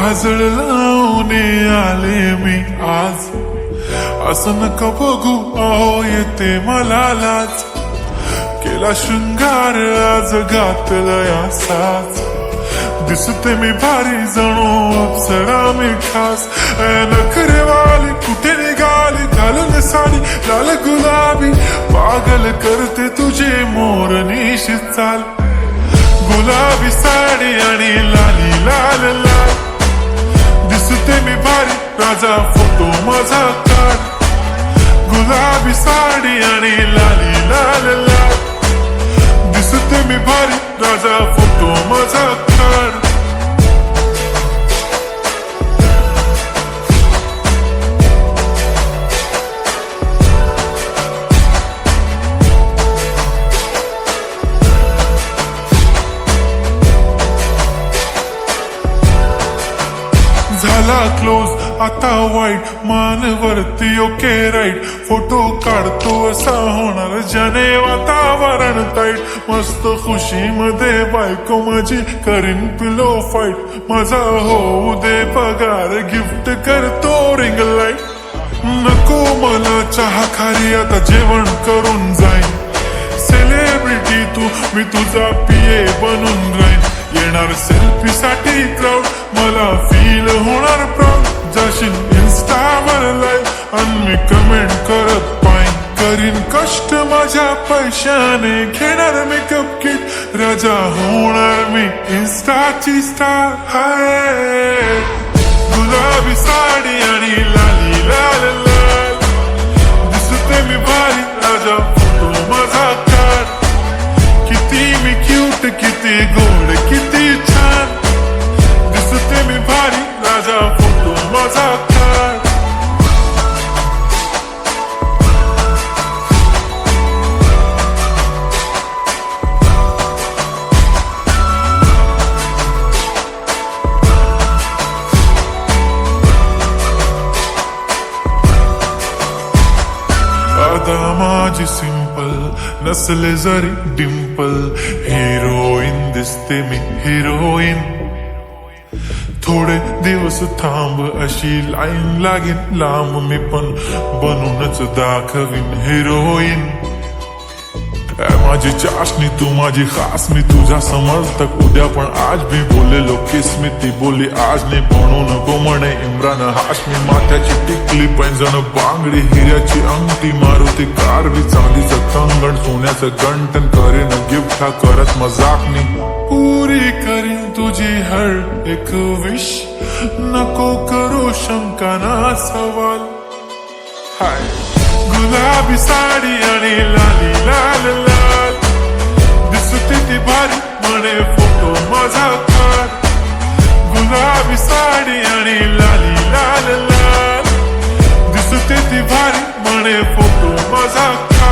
काजळ लावून आले मी आज, असं नका बघू अहो येते मला लाज, केला शृंगार आज घातला साज, दिसते मी भारी जणू अप्सरा मी खास, नखरेवाली कुठे निघाली घालून साडी लाल गुलाबी, पागल करते तुझे मोरनीशी चाल, गुलाबी साडी आणि लाली लाल लाल, दिसते मी भारी राजा फोटो माझा काढ, गुलाबी साडी आणि लाली लाल लाल, दिसते मी भारी राजा फोटो माझा काढ. झाला क्लोज आता वाईट, मानवरती ओके राईट, फोटो काढतो असा होणार ज्याने वातावरण ताईट, मस्त खुशीमध्ये बायको माझी करीन पिलो फाईट, माझा होऊ दे पगार गिफ्ट करतो रिंग लाईट, नको मला चहा खारी आता जेवण करून जाईन, सेलिब्रिटी तू मी तुझा पिये बनून राहीन, येणार सेल्फी साठी क्राऊड मला फील होणार प्राऊड, जाशील इन्स्टावर लाईव्ह आणि मी कमेंट करत पाईन, करीन कष्ट माझ्या पैशाने घेणार मेकअप किट, राजा होणार मी इन्स्टाची स्टार. हाय गुलाबी साडी आणि लाली लाल लाल, दिसते मी भारी राजा फोटो माझा काढ, किती मी क्यूट किती गोड किती छान, दिसते मी भारी राजा फोटो माझा काढ. अदा माझी सिंपल नसले जरी डिंपल, हिरोईन दिसते मी हिरोईन, थोडे दिवस थांब अशी लाईन लागेल लांब, मी पण बनूनच दाखवीन हिरोईन, माझी चाशनी तू माझी खास, मी तुझा समर्थक उद्या पण आज भी बोलेलो किस मी, ती बोली आज नाही बनून नको म्हणे इम्रान हाशमी, माथ्याची टिकली पैंजण बांगडी हिऱ्याची अंगठी, मारुती कारवी चांदीचं कंगण सोन्याचं गंटन, करीन गिफ्ट हा करत मजाकनी, पुरी करीन तुझी हर एक विश, नको करू शंका ना सवाल. हाय गुलाबी साडी आणि लाली लाल लाल, दिसते ती भारी म्हणे फोटो माझा काढ, गुलाबी साडी आणि लाली लाल लाल, दिसते ती भारी म्हणे फोटो माझा काढ.